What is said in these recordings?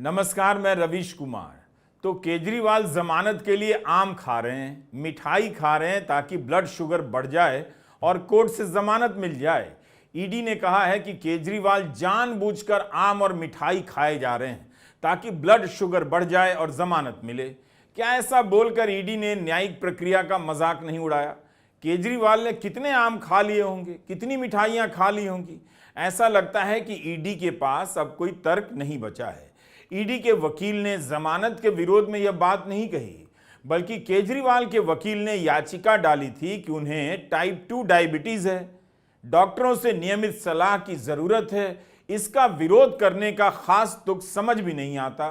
नमस्कार, मैं रवीश कुमार। तो केजरीवाल जमानत के लिए आम खा रहे हैं, मिठाई खा रहे हैं ताकि ब्लड शुगर बढ़ जाए और कोर्ट से जमानत मिल जाए। ईडी ने कहा है कि केजरीवाल जानबूझकर आम और मिठाई खाए जा रहे हैं ताकि ब्लड शुगर बढ़ जाए और जमानत मिले। क्या ऐसा बोलकर ईडी ने न्यायिक प्रक्रिया का मजाक नहीं उड़ाया? केजरीवाल ने कितने आम खा लिए होंगे, कितनी मिठाइयां खा ली होंगी? ऐसा लगता है कि ईडी के पास अब कोई तर्क नहीं बचा है। ईडी के वकील ने जमानत के विरोध में यह बात नहीं कही, बल्कि केजरीवाल के वकील ने याचिका डाली थी कि उन्हें टाइप 2 डायबिटीज है, डॉक्टरों से नियमित सलाह की जरूरत है। इसका विरोध करने का खास तुक समझ भी नहीं आता।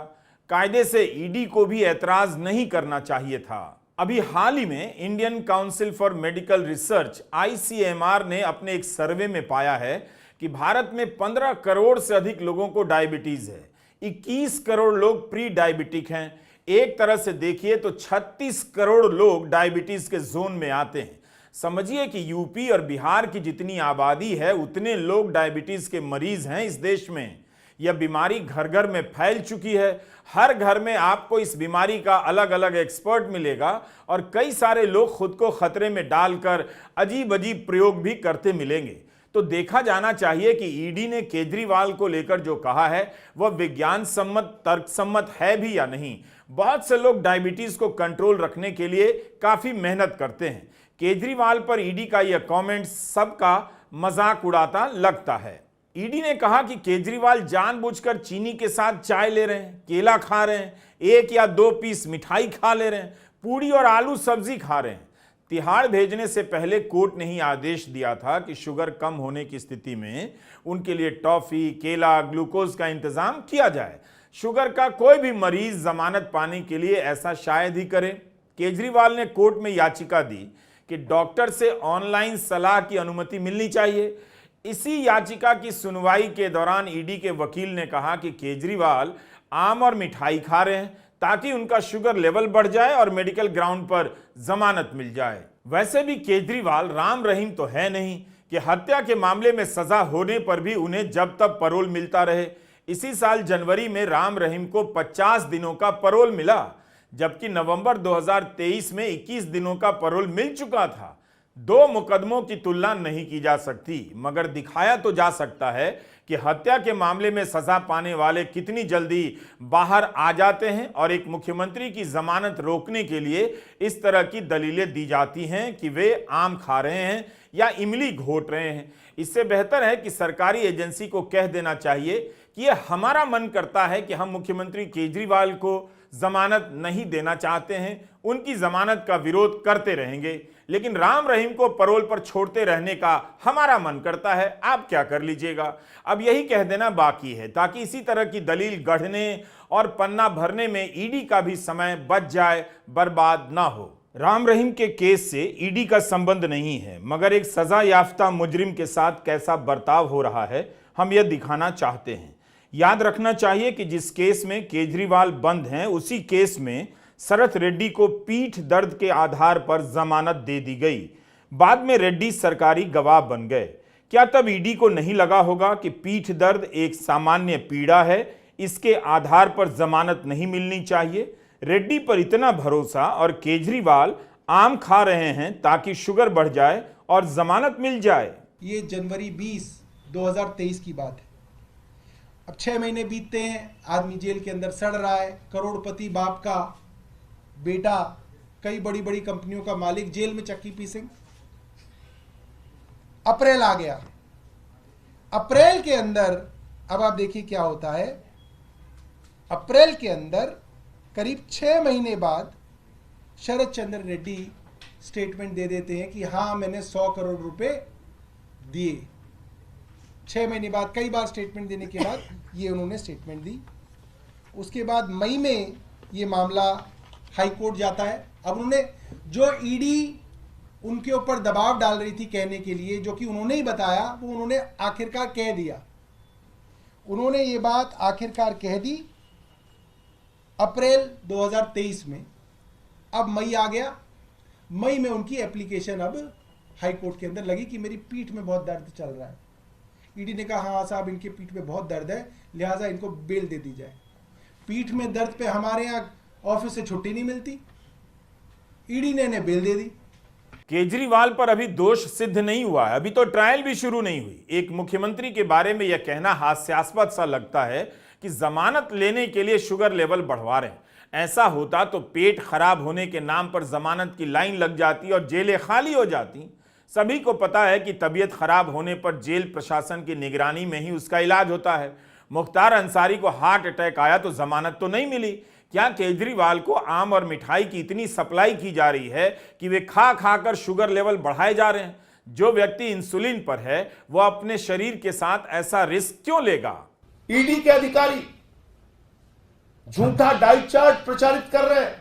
कायदे से ईडी को भी ऐतराज नहीं करना चाहिए था। अभी हाल ही में Indian council for medical research ICMR ने अपने एक सर्वे में पाया है कि भारत में 15 करोड़ से अधिक लोगों को डायबिटीज है। 21 करोड़ लोग प्री डायबिटिक हैं। एक तरह से देखिए तो 36 करोड़ लोग डायबिटीज के जोन में आते हैं। समझिए कि यूपी और बिहार की जितनी आबादी है उतने लोग डायबिटीज के मरीज हैं इस देश में। यह बीमारी घर घर में फैल चुकी है। हर घर में आपको इस बीमारी का अलग अलग एक्सपर्ट मिलेगा और कई सारे लोग खुद को खतरे में डालकर अजीब अजीब प्रयोग भी करते मिलेंगे। तो देखा जाना चाहिए कि ईडी ने केजरीवाल को लेकर जो कहा है वह विज्ञान सम्मत, तर्कसम्मत है भी या नहीं। बहुत से लोग डायबिटीज को कंट्रोल रखने के लिए काफी मेहनत करते हैं। केजरीवाल पर ईडी का यह कमेंट सबका मजाक उड़ाता लगता है। ईडी ने कहा कि केजरीवाल जानबूझकर चीनी के साथ चाय ले रहे हैं, केला खा रहे हैं, 1 या 2 पीस मिठाई खा ले रहे हैं, पूरी और आलू सब्जी खा रहे हैं। तिहाड़ भेजने से पहले कोर्ट ने ही आदेश दिया था कि शुगर कम होने की स्थिति में उनके लिए टॉफी, केला, ग्लूकोज का इंतजाम किया जाए। शुगर का कोई भी मरीज जमानत पाने के लिए ऐसा शायद ही करे। केजरीवाल ने कोर्ट में याचिका दी कि डॉक्टर से ऑनलाइन सलाह की अनुमति मिलनी चाहिए। इसी याचिका की सुनवाई के दौरान ईडी के वकील ने कहा कि केजरीवाल आम और मिठाई खा रहे हैं ताकि उनका शुगर लेवल बढ़ जाए और मेडिकल ग्राउंड पर जमानत मिल जाए। वैसे भी केजरीवाल राम रहीम तो है नहीं कि हत्या के मामले में सजा होने पर भी उन्हें जब तक पैरोल मिलता रहे। इसी साल जनवरी में राम रहीम को 50 दिनों का पैरोल मिला, जबकि नवंबर 2023 में 21 दिनों का पैरोल मिल चुका था। 2 मुकदमों की तुलना नहीं की जा सकती, मगर दिखाया तो जा सकता है कि हत्या के मामले में सजा पाने वाले कितनी जल्दी बाहर आ जाते हैं और एक मुख्यमंत्री की जमानत रोकने के लिए इस तरह की दलीलें दी जाती हैं कि वे आम खा रहे हैं या इमली घोट रहे हैं। इससे बेहतर है कि सरकारी एजेंसी को कह देना चाहिए कि यह हमारा मन करता है कि हम मुख्यमंत्री केजरीवाल को जमानत नहीं देना चाहते हैं, उनकी जमानत का विरोध करते रहेंगे, लेकिन राम रहीम को पैरोल पर छोड़ते रहने का हमारा मन करता है, आप क्या कर लीजिएगा। अब यही कह देना बाकी है ताकि इसी तरह की दलील गढ़ने और पन्ना भरने में ईडी का भी समय बच जाए, बर्बाद ना हो। राम रहीम के केस से ईडी का संबंध नहीं है, मगर एक सजा याफ्ता मुजरिम के साथ कैसा बर्ताव हो रहा है हम यह दिखाना चाहते हैं। याद रखना चाहिए कि जिस केस में केजरीवाल बंद हैं उसी केस में शरत रेड्डी को पीठ दर्द के आधार पर जमानत दे दी गई। बाद में रेड्डी सरकारी गवाह बन गए। क्या तब ईडी को नहीं लगा होगा कि पीठ दर्द एक सामान्य पीड़ा है, इसके आधार पर जमानत नहीं मिलनी चाहिए? रेड्डी पर इतना भरोसा और केजरीवाल आम खा रहे हैं ताकि शुगर बढ़ जाए और जमानत मिल जाए। ये जनवरी 20, 2023 की बात है। अब 6 महीने बीतते हैं, आदमी जेल के अंदर सड़ रहा है। करोड़पति बाप का बेटा, कई बड़ी बड़ी कंपनियों का मालिक जेल में चक्की पीसेंगे। अप्रैल आ गया। अप्रैल के अंदर अब आप देखिए क्या होता है। अप्रैल के अंदर करीब 6 महीने बाद शरद चंद्र रेड्डी स्टेटमेंट दे देते हैं कि हाँ मैंने 100 करोड़ रुपए दिए। 6 महीने बाद कई बार स्टेटमेंट देने के बाद ये उन्होंने स्टेटमेंट दी। उसके बाद मई में ये मामला हाई कोर्ट जाता है। अब उन्होंने जो ईडी उनके ऊपर दबाव डाल रही थी कहने के लिए, जो कि उन्होंने ही बताया, वो उन्होंने आखिरकार कह दिया। उन्होंने ये बात आखिरकार कह दी अप्रैल 2023 में। अब मई आ गया। मई में उनकी एप्लीकेशन अब हाई कोर्ट के अंदर लगी कि मेरी पीठ में बहुत दर्द चल रहा है। ईडी ने कहा हाँ साहब इनके पीठ में बहुत दर्द है, लिहाजा इनको बेल दे दी जाए। पीठ में दर्द पे हमारे यहाँ ऑफिस से छुट्टी नहीं मिलती, ईडी ने इन्हें बेल दे दी। केजरीवाल पर अभी दोष सिद्ध नहीं हुआ है, अभी तो ट्रायल भी शुरू नहीं हुई। एक मुख्यमंत्री के बारे में यह कहना हास्यास्पद सा लगता है कि जमानत लेने के लिए शुगर लेवल बढ़वा रहे हैं। ऐसा होता तो पेट खराब होने के नाम पर जमानत की लाइन लग जाती और जेलें खाली हो जाती। सभी को पता है कि तबीयत खराब होने पर जेल प्रशासन की निगरानी में ही उसका इलाज होता है। मुख्तार अंसारी को हार्ट अटैक आया तो जमानत तो नहीं मिली। क्या केजरीवाल को आम और मिठाई की इतनी सप्लाई की जा रही है कि वे खा खा कर शुगर लेवल बढ़ाए जा रहे हैं? जो व्यक्ति इंसुलिन पर है वो अपने शरीर के साथ ऐसा रिस्क क्यों लेगा? ईडी के अधिकारी झूठा डाइट चार्ट प्रचारित कर रहे हैं,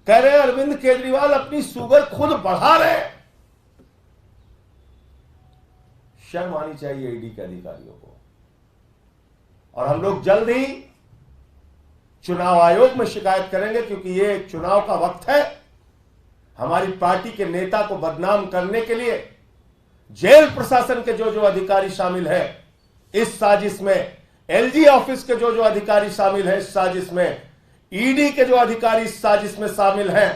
कह रहे हैं अरविंद केजरीवाल अपनी शुगर खुद बढ़ा रहे हैं। शर्म आनी चाहिए ईडी के अधिकारियों को। और हम लोग जल्द ही चुनाव आयोग में शिकायत करेंगे, क्योंकि ये चुनाव का वक्त है। हमारी पार्टी के नेता को बदनाम करने के लिए जेल प्रशासन के जो जो अधिकारी शामिल है इस साजिश में, एलजी ऑफिस के जो जो अधिकारी शामिल हैं इस साजिश में, ईडी के जो अधिकारी इस साजिश में शामिल हैं,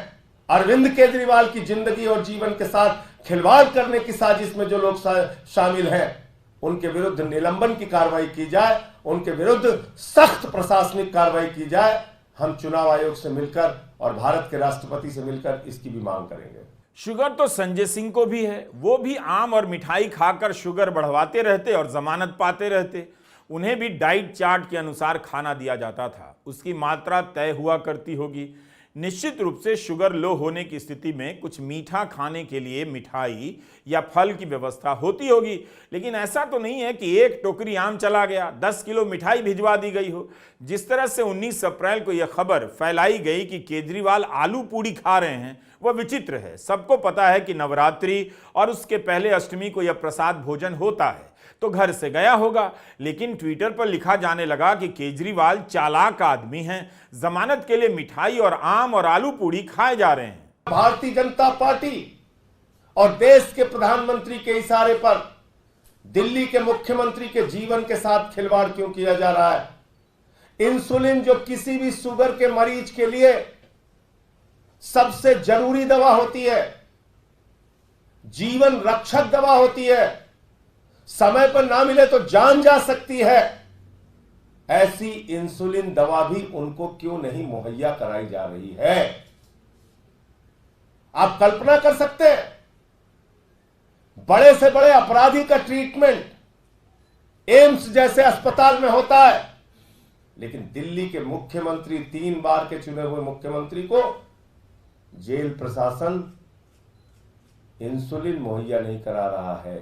अरविंद केजरीवाल की जिंदगी और जीवन के साथ खिलवाड़ करने की साजिश में जो लोग शामिल हैं, उनके विरुद्ध निलंबन की कार्रवाई की जाए, उनके विरुद्ध सख्त प्रशासनिक कार्रवाई की जाए। हम चुनाव आयोग से मिलकर और भारत के राष्ट्रपति से मिलकर इसकी भी मांग करेंगे। शुगर तो संजय सिंह को भी है, वो भी आम और मिठाई खाकर शुगर बढ़वाते रहते और जमानत पाते रहते। उन्हें भी डाइट चार्ट के अनुसार खाना दिया जाता था, उसकी मात्रा तय हुआ करती होगी। निश्चित रूप से शुगर लो होने की स्थिति में कुछ मीठा खाने के लिए मिठाई या फल की व्यवस्था होती होगी, लेकिन ऐसा तो नहीं है कि एक टोकरी आम चला गया, 10 किलो मिठाई भिजवा दी गई हो। जिस तरह से 19 अप्रैल को यह खबर फैलाई गई कि केजरीवाल आलू पूड़ी खा रहे हैं, वह विचित्र है। सबको पता है कि नवरात्रि और उसके पहले अष्टमी को यह प्रसाद भोजन होता है, तो घर से गया होगा। लेकिन ट्विटर पर लिखा जाने लगा कि केजरीवाल चालाक आदमी हैं, जमानत के लिए मिठाई और आम और आलू पूड़ी खाए जा रहे हैं। भारतीय जनता पार्टी और देश के प्रधानमंत्री के इशारे पर दिल्ली के मुख्यमंत्री के जीवन के साथ खिलवाड़ क्यों किया जा रहा है? इंसुलिन जो किसी भी शुगर के मरीज के लिए सबसे जरूरी दवा होती है, जीवन रक्षक दवा होती है, समय पर ना मिले तो जान जा सकती है, ऐसी इंसुलिन दवा भी उनको क्यों नहीं मुहैया कराई जा रही है? आप कल्पना कर सकते हैं, बड़े से बड़े अपराधी का ट्रीटमेंट एम्स जैसे अस्पताल में होता है, लेकिन दिल्ली के मुख्यमंत्री, 3 बार के चुने हुए मुख्यमंत्री को जेल प्रशासन इंसुलिन मुहैया नहीं करा रहा है।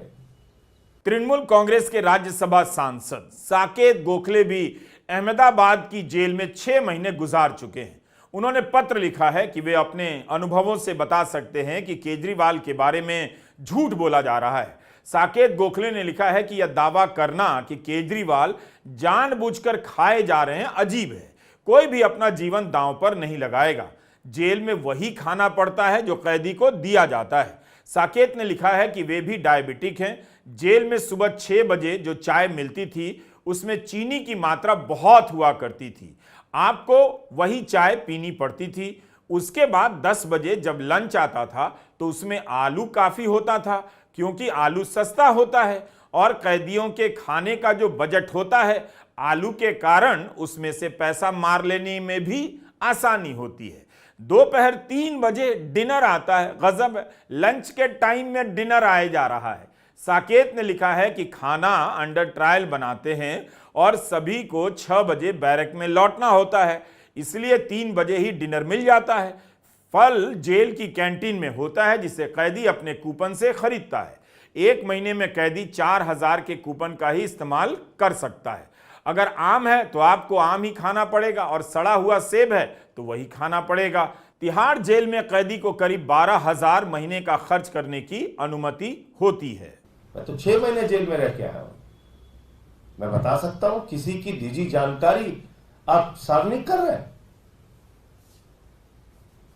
तृणमूल कांग्रेस के राज्यसभा सांसद साकेत गोखले भी अहमदाबाद की जेल में 6 महीने गुजार चुके हैं। उन्होंने पत्र लिखा है कि वे अपने अनुभवों से बता सकते हैं कि केजरीवाल के बारे में झूठ बोला जा रहा है। साकेत गोखले ने लिखा है कि यह दावा करना कि केजरीवाल जानबूझकर खाए जा रहे हैं अजीब है। कोई भी अपना जीवन दांव पर नहीं लगाएगा। जेल में वही खाना पड़ता है जो कैदी को दिया जाता है। साकेत ने लिखा है कि वे भी डायबिटिक हैं। जेल में सुबह 6 बजे जो चाय मिलती थी उसमें चीनी की मात्रा बहुत हुआ करती थी, आपको वही चाय पीनी पड़ती थी। उसके बाद 10 बजे जब लंच आता था तो उसमें आलू काफी होता था, क्योंकि आलू सस्ता होता है और कैदियों के खाने का जो बजट होता है, आलू के कारण उसमें से पैसा मार लेने में भी आसानी होती है। दोपहर 3 बजे डिनर आता है, गजब है, लंच के टाइम में डिनर आए जा रहा है। साकेत ने लिखा है कि खाना अंडर ट्रायल बनाते हैं और सभी को 6 बजे बैरक में लौटना होता है, इसलिए 3 बजे ही डिनर मिल जाता है। फल जेल की कैंटीन में होता है जिसे कैदी अपने कूपन से खरीदता है। 1 महीने में कैदी 4000 के कूपन का ही इस्तेमाल कर सकता है। अगर आम है तो आपको आम ही खाना पड़ेगा और सड़ा हुआ सेब है तो वही खाना पड़ेगा। तिहाड़ जेल में कैदी को करीब 12,000 महीने का खर्च करने की अनुमति होती है। मैं तो 6 महीने जेल में रह के आया हूं। मैं बता सकता हूं, किसी की निजी जानकारी आप सार्वजनिक कर रहे हैं,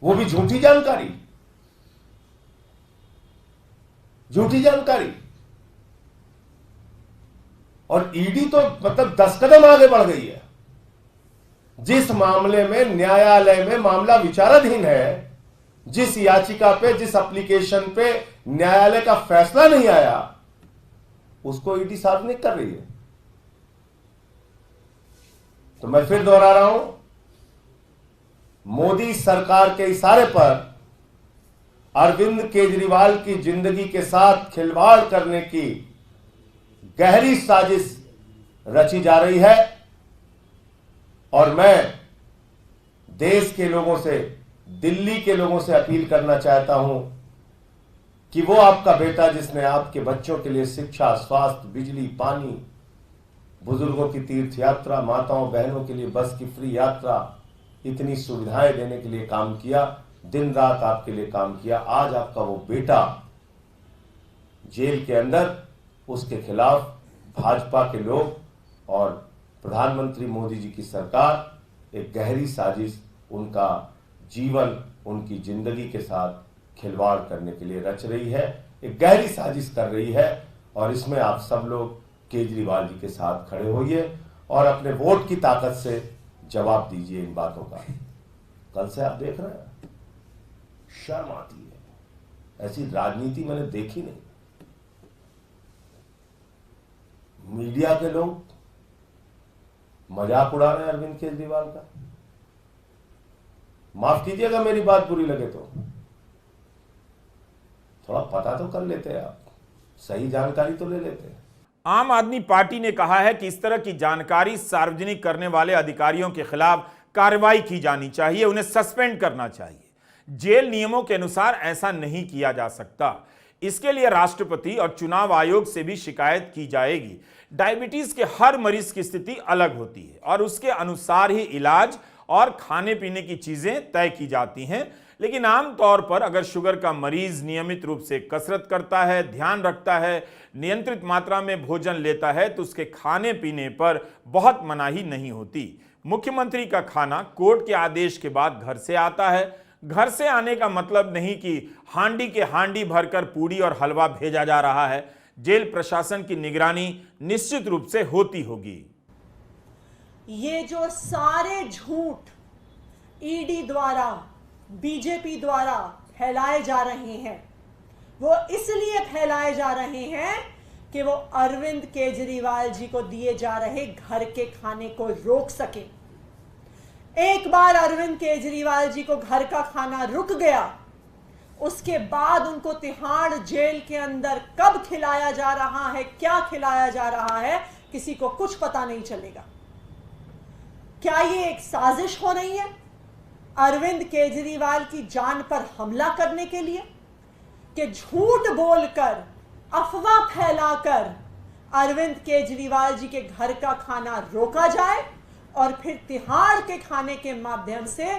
वो भी झूठी जानकारी, झूठी जानकारी। और ईडी तो मतलब 10 कदम आगे बढ़ गई है। जिस मामले में न्यायालय में मामला विचाराधीन है, जिस याचिका पे, जिस एप्लीकेशन पे न्यायालय का फैसला नहीं आया, उसको ईडी सार्वजनिक कर रही है। तो मैं फिर दोहरा रहा हूं, मोदी सरकार के इशारे पर अरविंद केजरीवाल की जिंदगी के साथ खिलवाड़ करने की गहरी साजिश रची जा रही है। और मैं देश के लोगों से, दिल्ली के लोगों से अपील करना चाहता हूं कि वो आपका बेटा, जिसने आपके बच्चों के लिए शिक्षा, स्वास्थ्य, बिजली, पानी, बुजुर्गों की तीर्थ यात्रा, माताओं बहनों के लिए बस की फ्री यात्रा, इतनी सुविधाएं देने के लिए काम किया, दिन रात आपके लिए काम किया, आज आपका वो बेटा जेल के अंदर, उसके खिलाफ भाजपा के लोग और प्रधानमंत्री मोदी जी की सरकार एक गहरी साजिश, उनका जीवन, उनकी जिंदगी के साथ खिलवाड़ करने के लिए रच रही है, एक गहरी साजिश कर रही है। और इसमें आप सब लोग केजरीवाल जी के साथ खड़े होइए और अपने वोट की ताकत से जवाब दीजिए इन बातों का। कल से आप देख रहे हैं, शर्म आती है, ऐसी राजनीति मैंने देखी नहीं। मीडिया के लोग मजाक उड़ा रहे हैं अरविंद केजरीवाल का। माफ कीजिएगा मेरी बात बुरी लगे तो, थोड़ा पता तो कर लेते आप, सही जानकारी तो ले लेते। आम आदमी पार्टी ने कहा है कि इस तरह की जानकारी सार्वजनिक करने वाले अधिकारियों के खिलाफ कार्रवाई की जानी चाहिए, उन्हें सस्पेंड करना चाहिए। जेल नियमों के अनुसार ऐसा नहीं किया जा सकता। इसके लिए राष्ट्रपति और चुनाव आयोग से भी शिकायत की जाएगी। डायबिटीज के हर मरीज की स्थिति अलग होती है और उसके अनुसार ही इलाज और खाने पीने की चीजें तय की जाती हैं। लेकिन आमतौर पर अगर शुगर का मरीज नियमित रूप से कसरत करता है, ध्यान रखता है, नियंत्रित मात्रा में भोजन लेता है, तो उसके खाने पीने पर बहुत मनाही नहीं होती। मुख्यमंत्री का खाना कोर्ट के आदेश के बाद घर से आता है। घर से आने का मतलब नहीं कि हांडी के हांडी भरकर पूड़ी और हलवा भेजा जा रहा है। जेल प्रशासन की निगरानी निश्चित रूप से होती होगी। ये जो सारे झूठ ईडी द्वारा, बीजेपी द्वारा फैलाए जा रहे हैं, वो इसलिए फैलाए जा रहे हैं कि वो अरविंद केजरीवाल जी को दिए जा रहे घर के खाने को रोक सके। एक बार अरविंद केजरीवाल जी को घर का खाना रुक गया, उसके बाद उनको तिहाड़ जेल के अंदर कब खिलाया जा रहा है, क्या खिलाया जा रहा है, किसी को कुछ पता नहीं चलेगा। क्या ये एक साजिश हो रही है अरविंद केजरीवाल की जान पर हमला करने के लिए, कि झूठ बोलकर, अफवाह फैलाकर अरविंद केजरीवाल जी के घर का खाना रोका जाए और फिर तिहाड़ के खाने के माध्यम से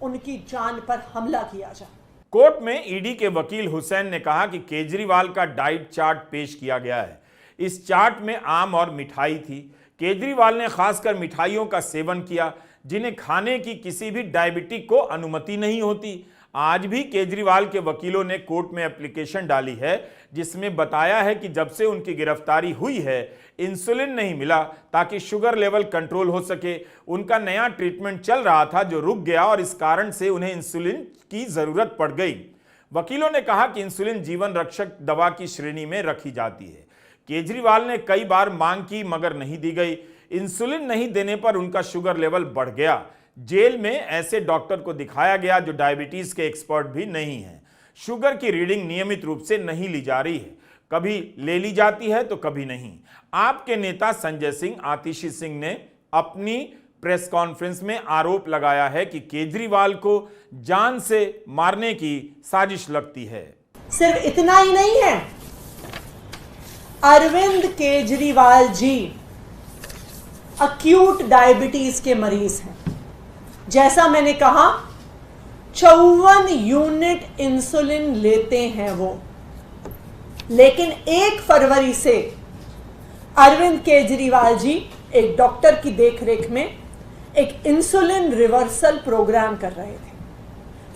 उनकी जान पर हमला किया जाए। कोर्ट में ईडी के वकील हुसैन ने कहा कि केजरीवाल का डाइट चार्ट पेश किया गया है। इस चार्ट में आम और मिठाई थी। केजरीवाल ने खासकर मिठाइयों का सेवन किया, जिन्हें खाने की किसी भी डायबिटिक को अनुमति नहीं होती। आज भी केजरीवाल के वकीलों ने कोर्ट में एप्लीकेशन डाली है, जिसमें बताया है कि जब से उनकी गिरफ्तारी हुई है, इंसुलिन नहीं मिला ताकि शुगर लेवल कंट्रोल हो सके। उनका नया ट्रीटमेंट चल रहा था जो रुक गया और इस कारण से उन्हें इंसुलिन की जरूरत पड़ गई। वकीलों ने कहा कि इंसुलिन जीवन रक्षक दवा की श्रेणी में रखी जाती है। केजरीवाल ने कई बार मांग की मगर नहीं दी गई। इंसुलिन नहीं देने पर उनका शुगर लेवल बढ़ गया। जेल में ऐसे डॉक्टर को दिखाया गया जो डायबिटीज के एक्सपर्ट भी नहीं हैं। शुगर की रीडिंग नियमित रूप से नहीं ली जा रही है, कभी ले ली जाती है तो कभी नहीं। आपके नेता संजय सिंह, आतिशी सिंह ने अपनी प्रेस कॉन्फ्रेंस में आरोप लगाया है कि केजरीवाल को जान से मारने की साजिश लगती है। सिर्फ इतना ही नहीं है, अरविंद केजरीवाल जी अक्यूट डायबिटीज के मरीज हैं। जैसा मैंने कहा, 54 यूनिट इंसुलिन लेते हैं वो, लेकिन 1 फरवरी से अरविंद केजरीवाल जी एक डॉक्टर की देखरेख में एक इंसुलिन रिवर्सल प्रोग्राम कर रहे थे,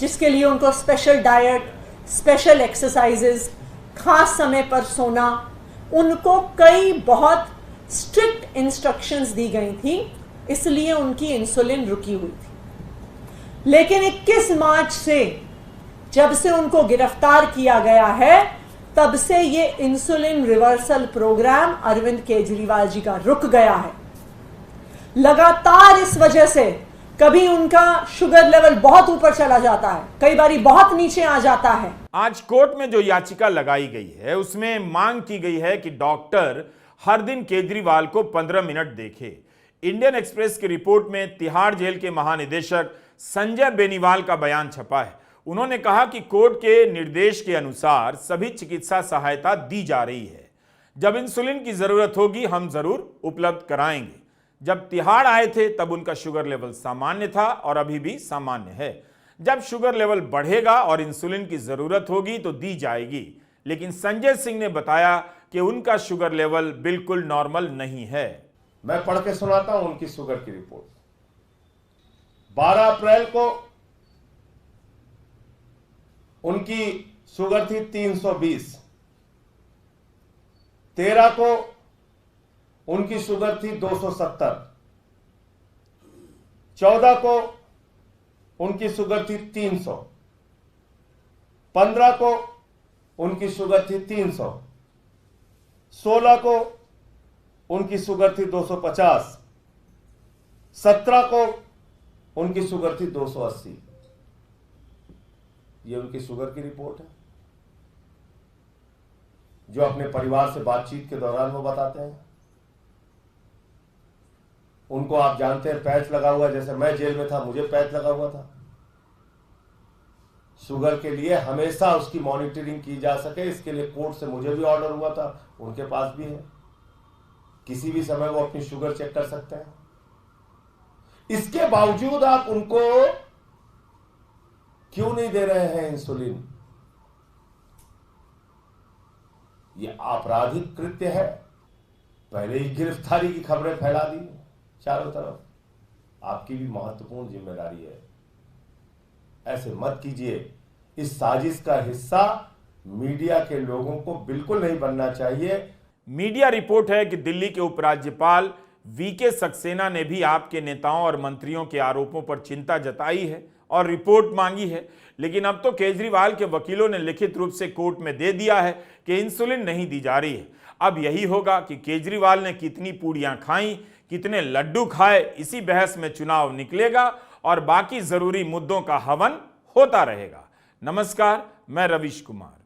जिसके लिए उनको स्पेशल डाइट, स्पेशल एक्सरसाइजेस, खास समय पर सोना, उनको कई बहुत स्ट्रिक्ट इंस्ट्रक्शंस दी गई थी इसलिए उनकी इंसुलिन रुकी हुई थी। लेकिन 21 मार्च से जब से उनको गिरफ्तार किया गया है, तब से ये insulin reversal programme Arvind Kejriwal ji का रुक गया है। लगातार इस वजह से कभी उनका शुगर लेवल बहुत ऊपर चला जाता है, कई बारी बहुत नीचे आ जाता है। आज कोर्ट में जो याचिका लगाई गई है उसमें मांग की गई है कि डॉक्टर हर दिन केजरीवाल को 15 मिनट देखे। इंडियन एक्सप्रेस की रिपोर्ट में तिहाड़ जेल के महानिदेशक संजय बेनीवाल का बयान छपा है। उन्होंने कहा कि कोर्ट के निर्देश के अनुसार सभी चिकित्सा सहायता दी जा रही है। जब इंसुलिन की जरूरत होगी हम जरूर उपलब्ध कराएंगे। जब तिहाड़ आए थे तब उनका शुगर लेवल सामान्य था और अभी भी सामान्य है। जब शुगर लेवल बढ़ेगा और इंसुलिन की जरूरत होगी तो दी जाएगी। लेकिन संजय सिंह ने बताया कि उनका शुगर लेवल बिल्कुल नॉर्मल नहीं है। मैं पढ़ के सुनाता हूं उनकी शुगर की रिपोर्ट। 12 अप्रैल को उनकी शुगर थी 320। 13 को उनकी शुगर थी 270। 14 को उनकी शुगर थी 300। 15 को उनकी शुगर थी 300। 16 को उनकी शुगर थी 250। 17 को उनकी शुगर थी 280। ये उनकी शुगर की रिपोर्ट है जो अपने परिवार से बातचीत के दौरान वो बताते हैं। उनको आप जानते हैं पैच लगा हुआ, जैसे मैं जेल में था मुझे पैच लगा हुआ था। शुगर के लिए हमेशा उसकी मॉनिटरिंग की जा सके, इसके लिए कोर्ट से मुझे भी ऑर्डर हुआ था, उनके पास भी है। किसी भी समय वो अपनी शुगर चेक कर सकते हैं। इसके बावजूद आप उनको क्यों नहीं दे रहे हैं इंसुलिन? ये आपराधिक कृत्य है। पहले ही गिरफ्तारी की खबरें फैला दी चारों तरफ। आपकी भी महत्वपूर्ण जिम्मेदारी है। ऐसे मत कीजिए। इस साजिश का हिस्सा मीडिया के लोगों को बिल्कुल नहीं बनना चाहिए। मीडिया रिपोर्ट है कि दिल्ली के उपराज्यपाल वीके सक्सेना ने भी आपके नेताओं और मंत्रियों के आरोपों पर चिंता जताई है और रिपोर्ट मांगी है। लेकिन अब तो केजरीवाल के वकीलों ने लिखित रूप से कोर्ट में दे दिया है कि इंसुलिन नहीं दी जा रही है। अब यही होगा कि केजरीवाल ने कितनी पूड़ियां खाई, कितने लड्डू खाए, इसी बहस में चुनाव निकलेगा और बाकी जरूरी मुद्दों का हवन होता रहेगा। नमस्कार, मैं रविश कुमार।